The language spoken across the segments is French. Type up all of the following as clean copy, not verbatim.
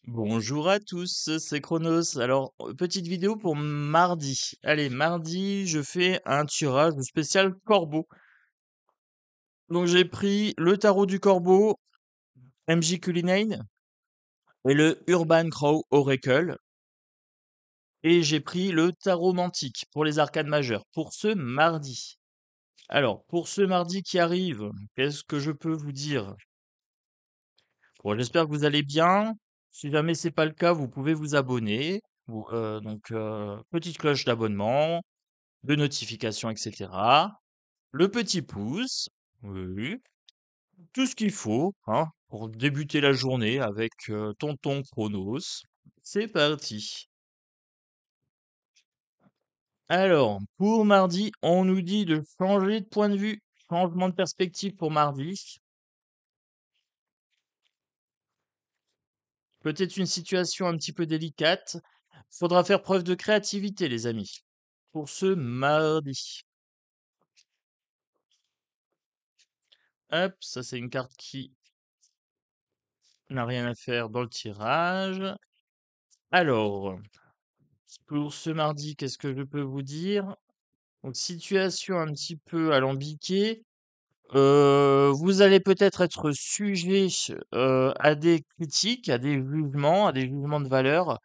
Bonjour à tous, c'est Chronos. Alors, petite vidéo pour mardi. Allez, mardi, je fais un tirage spécial corbeau. Donc, j'ai pris le tarot du corbeau, MJ Cullinane, et le Urban Crow Oracle. Et j'ai pris le tarot mantique pour les arcanes majeures pour ce mardi. Alors, pour ce mardi qui arrive, qu'est-ce que je peux vous dire? Bon, j'espère que vous allez bien. Si jamais c'est pas le cas, vous pouvez vous abonner. Petite cloche d'abonnement, de notification, etc. Le petit pouce, oui, tout ce qu'il faut, hein, pour débuter la journée avec Tonton Chronos. C'est parti. Alors, pour mardi, on nous dit de changer de point de vue, changement de perspective pour mardi. Peut-être une situation un petit peu délicate. Faudra faire preuve de créativité, les amis, pour ce mardi. Hop, ça c'est une carte qui n'a rien à faire dans le tirage. Alors, pour ce mardi, qu'est-ce que je peux vous dire? Donc, situation un petit peu alambiquée. Vous allez peut-être être sujet à des critiques, à des jugements de valeur,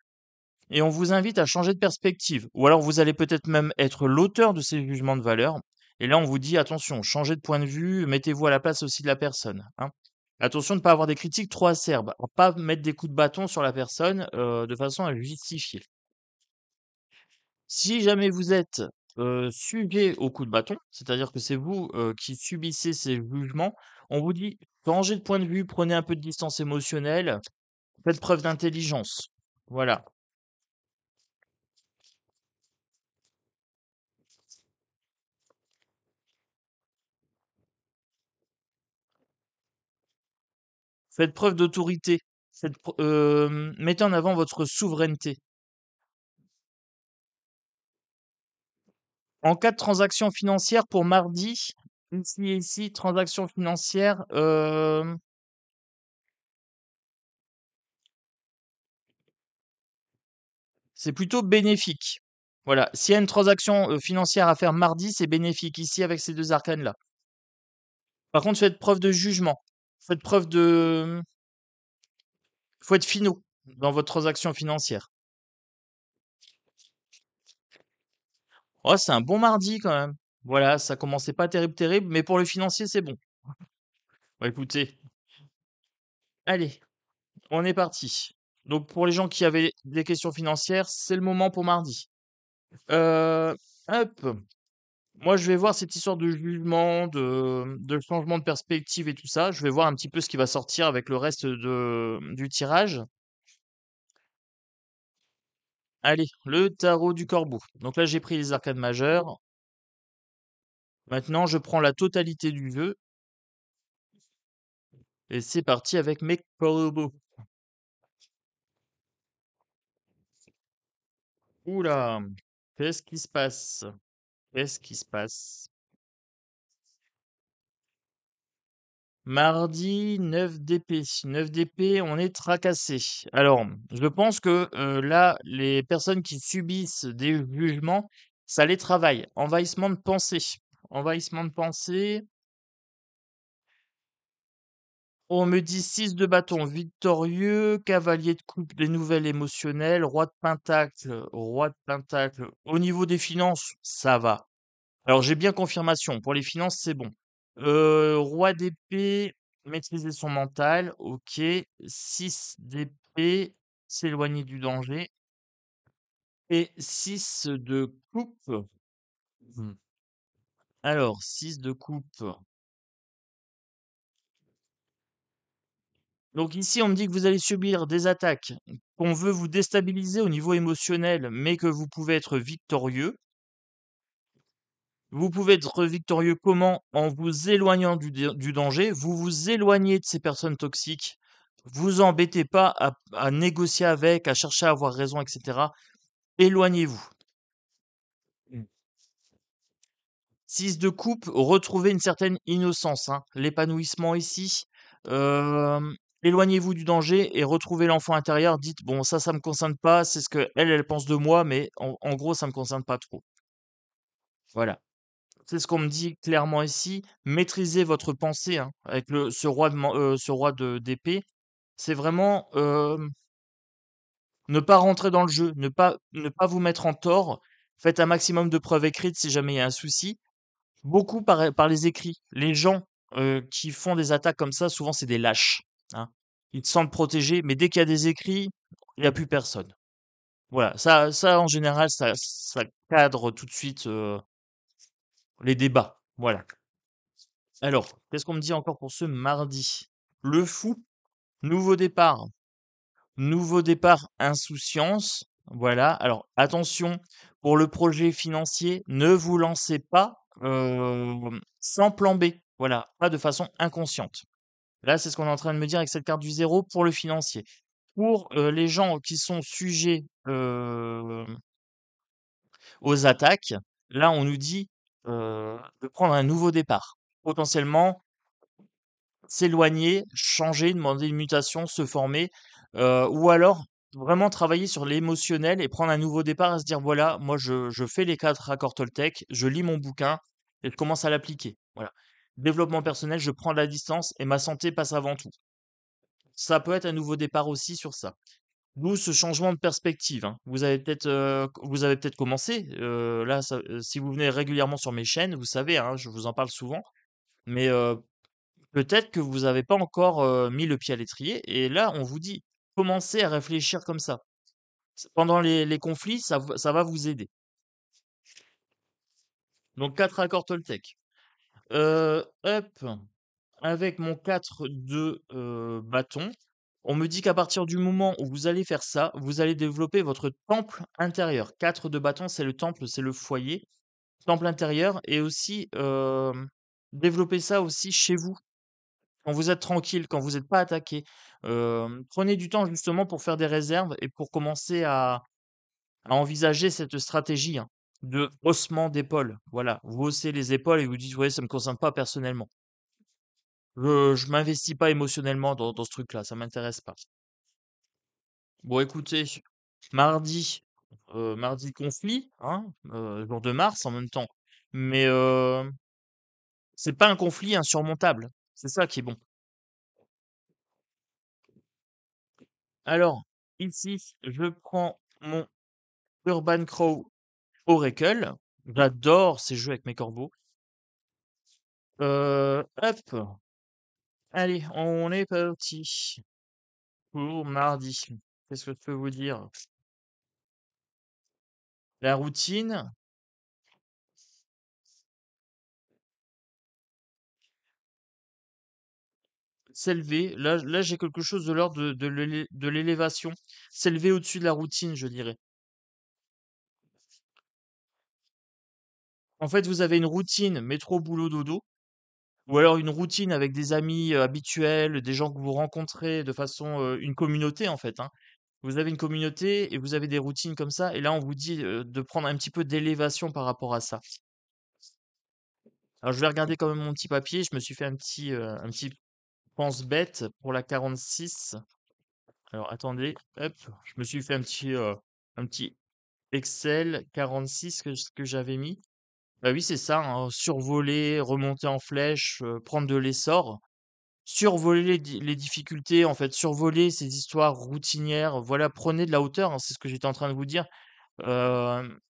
et on vous invite à changer de perspective. Ou alors vous allez peut-être même être l'auteur de ces jugements de valeur, et là on vous dit attention, changez de point de vue, mettez-vous à la place aussi de la personne, hein. Attention de ne pas avoir des critiques trop acerbes, pas mettre des coups de bâton sur la personne de façon à justifier. Si jamais vous êtes, sujet au coup de bâton, c'est-à-dire que c'est vous, qui subissez ces jugements, on vous dit: «Changez de point de vue, prenez un peu de distance émotionnelle, faites preuve d'intelligence». Voilà. Faites preuve d'autorité. Mettez en avant votre souveraineté. En cas de transaction financière pour mardi, ici, transaction financière, c'est plutôt bénéfique. Voilà, s'il y a une transaction, financière à faire mardi, c'est bénéfique ici avec ces 2 arcanes-là. Par contre, faites preuve de jugement. Faites preuve de faut être finaux dans votre transaction financière. Oh, c'est un bon mardi quand même. Voilà, ça commençait pas terrible, terrible, mais pour le financier, c'est bon. Bah, écoutez, allez, on est parti. Donc pour les gens qui avaient des questions financières, c'est le moment pour mardi. Heu, hop, moi je vais voir cette histoire de jugement, de changement de perspective et tout ça. Je vais voir un petit peu ce qui va sortir avec le reste du tirage. Allez, le tarot du corbeau. Donc là, j'ai pris les arcanes majeures. Maintenant, je prends la totalité du jeu et c'est parti avec mes corbeaux. Ouh là! Qu'est-ce qui se passe? Qu'est-ce qui se passe? Mardi, 9 d'épée. 9 d'épée, on est tracassé. Alors, je pense que là, les personnes qui subissent des jugements, ça les travaille. Envahissement de pensée. Envahissement de pensée. On me dit 6 de bâton, victorieux, cavalier de coupe, des nouvelles émotionnelles, roi de pentacle, roi de pentacle. Au niveau des finances, ça va. Alors j'ai bien confirmation. Pour les finances, c'est bon. Roi d'épée, maîtriser son mental. OK. 6 d'épée, s'éloigner du danger. Et 6 de coupe. Hmm. Alors, 6 de coupe. Donc ici, on me dit que vous allez subir des attaques, qu'on veut vous déstabiliser au niveau émotionnel, mais que vous pouvez être victorieux. Vous pouvez être victorieux comment? En vous éloignant du danger, vous vous éloignez de ces personnes toxiques, vous embêtez pas à négocier avec, à chercher à avoir raison, etc. Éloignez-vous. Mm. 6 de coupe, retrouvez une certaine innocence, hein. L'épanouissement ici. Éloignez-vous du danger et retrouvez l'enfant intérieur. Dites: «Bon ça me concerne pas, c'est ce qu'elle, elle pense de moi, mais en gros, ça me concerne pas trop». Voilà. C'est ce qu'on me dit clairement ici. Maîtrisez votre pensée, hein, avec ce roi de d'épée. C'est vraiment, ne pas rentrer dans le jeu, ne pas vous mettre en tort. Faites un maximum de preuves écrites si jamais il y a un souci. Beaucoup par les écrits. Les gens, qui font des attaques comme ça, souvent, c'est des lâches, hein. Ils se sentent protégés, mais dès qu'il y a des écrits, il y a plus personne. Voilà, ça en général, ça cadre tout de suite, les débats. Voilà. Alors, qu'est-ce qu'on me dit encore pour ce mardi? Le fou, nouveau départ. Nouveau départ, insouciance. Voilà. Alors, attention, pour le projet financier, ne vous lancez pas sans plan B. Voilà, pas de façon inconsciente. Là, c'est ce qu'on est en train de me dire avec cette carte du zéro pour le financier. Pour les gens qui sont sujets aux attaques, là, on nous dit de prendre un nouveau départ. Potentiellement, s'éloigner, changer, demander une mutation, se former, ou alors vraiment travailler sur l'émotionnel et prendre un nouveau départ et se dire: «Voilà, moi je fais les 4 accords Toltec, je lis mon bouquin et je commence à l'appliquer». Voilà. Développement personnel, je prends de la distance et ma santé passe avant tout. Ça peut être un nouveau départ aussi sur ça. D'où ce changement de perspective, hein. Vous avez peut-être commencé, là si vous venez régulièrement sur mes chaînes, vous savez, hein, je vous en parle souvent, mais peut-être que vous n'avez pas encore, mis le pied à l'étrier et là, on vous dit: «Commencez à réfléchir comme ça». Pendant les conflits, ça va vous aider. Donc 4 accords Toltec. Hop, avec mon 4 de, bâton, on me dit qu'à partir du moment où vous allez faire ça, vous allez développer votre temple intérieur. 4 de bâton, c'est le temple, c'est le foyer. Temple intérieur et aussi, développer ça aussi chez vous. Quand vous êtes tranquille, quand vous n'êtes pas attaqué, prenez du temps justement pour faire des réserves et pour commencer à envisager cette stratégie, hein, de haussement d'épaules. Voilà, vous haussez les épaules et vous dites: «Ouais, ça me concerne pas personnellement. Je m'investis pas émotionnellement dans ce truc-là, ça m'intéresse pas». Bon écoutez, mardi conflit, hein, jour de Mars en même temps, mais c'est pas un conflit insurmontable. C'est ça qui est bon. Alors, ici, je prends mon Urban Crow Oracle. J'adore ces jeux avec mes corbeaux. Hop, allez, on est parti pour mardi. Qu'est-ce que je peux vous dire? La routine, s'élever. Là, j'ai quelque chose de l'ordre de l'élévation. S'élever au-dessus de la routine, je dirais. En fait, vous avez une routine métro, boulot, dodo, ou alors une routine avec des amis habituels, des gens que vous rencontrez de façon, une communauté en fait, hein. Vous avez une communauté et vous avez des routines comme ça et là, on vous dit, de prendre un petit peu d'élévation par rapport à ça. Alors je vais regarder quand même mon petit papier, je me suis fait un petit pense-bête pour la 46. Alors attendez, hop, je me suis fait un petit Excel 46 que j'avais mis. Bah oui, c'est ça, hein, survoler, remonter en flèche, prendre de l'essor. Survoler les difficultés, en fait, survoler ces histoires routinières, voilà, prenez de la hauteur, hein, c'est ce que j'étais en train de vous dire. Hem,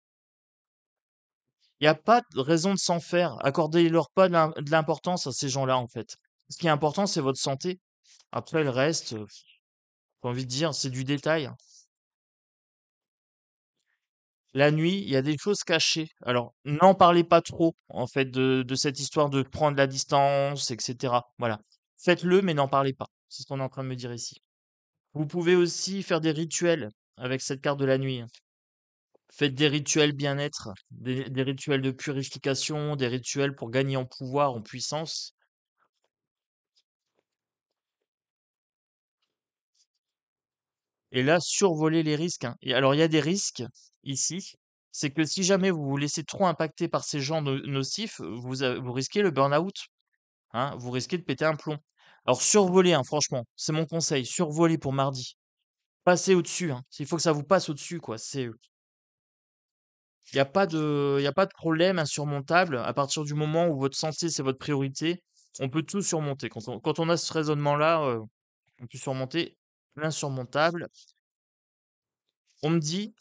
il y a pas de raison de s'en faire. Accordez-leur pas de l'importance à ces gens-là, en fait. Ce qui est important, c'est votre santé. Après le reste, j'ai envie de dire, c'est du détail, hein. La nuit, il y a des choses cachées. Alors, n'en parlez pas trop, en fait, de cette histoire de prendre la distance, et cetera. Voilà. Faites-le, mais n'en parlez pas. C'est ce qu'on est en train de me dire ici. Vous pouvez aussi faire des rituels avec cette carte de la nuit, hein. Faites des rituels bien-être, des rituels de purification, des rituels pour gagner en pouvoir, en puissance. Et là, survoler les risques, hein. Et alors, il y a des risques ici. C'est que si jamais vous vous laissez trop impacter par ces gens nocifs, vous risquez le burn-out, hein, vous risquez de péter un plomb. Alors survolez, hein, franchement, c'est mon conseil, survolez pour mardi. Passez au-dessus, hein. Il faut que ça vous passe au-dessus, quoi. Il y a pas de problème insurmontable à partir du moment où votre santé, c'est votre priorité, on peut tout surmonter. Quand on a ce raisonnement-là, on peut surmonter l'insurmontable. On me dit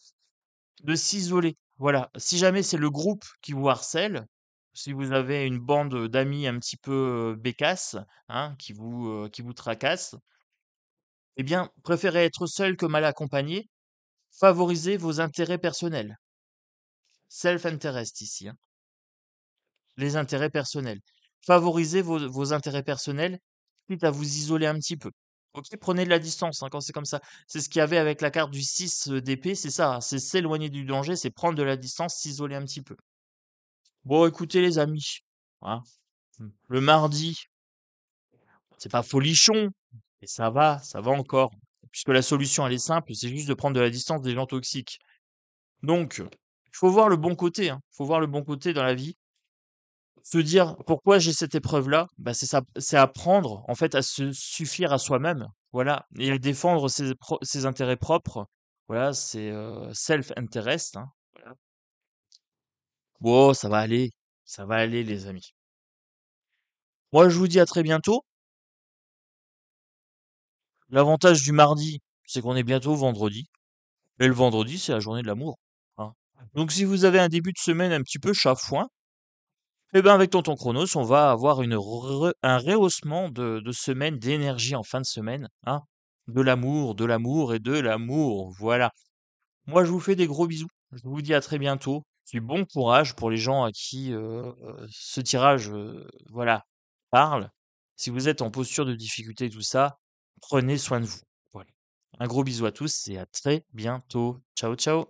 de s'isoler. Voilà, si jamais c'est le groupe qui vous harcèle, si vous avez une bande, d'amis un petit peu, bécasses, hein, qui vous tracassent, eh bien, préférez être seul que mal accompagné. Favorisez vos intérêts personnels. Self interest ici, hein, les intérêts personnels. Favorisez vos intérêts personnels, quitte à vous isoler un petit peu. OK, prenez de la distance, hein, quand c'est comme ça. C'est ce qu'il y avait avec la carte du 6 d'épée, c'est ça, hein, c'est s'éloigner du danger, c'est prendre de la distance, s'isoler un petit peu. Bon, écoutez les amis, hein, le mardi, c'est pas folichon, mais ça va encore. Puisque la solution, elle est simple, c'est juste de prendre de la distance des gens toxiques. Donc, il faut voir le bon côté, hein. Faut voir le bon côté dans la vie. Se dire: «Pourquoi j'ai cette épreuve-là?» Bah, c'est ça, c'est apprendre, en fait, à se suffire à soi-même, voilà, et à défendre ses intérêts propres. Voilà, c'est, self interest, hein, voilà. Bon, ça va aller les amis. Moi, je vous dis à très bientôt. L'avantage du mardi, c'est qu'on est bientôt vendredi, et le vendredi, c'est la journée de l'amour, hein. Donc si vous avez un début de semaine un petit peu chafouin, eh ben, avec Tonton Chronos, on va avoir un rehaussement de semaine, d'énergie en fin de semaine, hein. De l'amour et de l'amour. Voilà. Moi, je vous fais des gros bisous. Je vous dis à très bientôt. Du bon courage pour les gens à qui ce tirage, voilà, parle. Si vous êtes en posture de difficulté, tout ça, prenez soin de vous. Voilà. Un gros bisou à tous et à très bientôt. Ciao, ciao.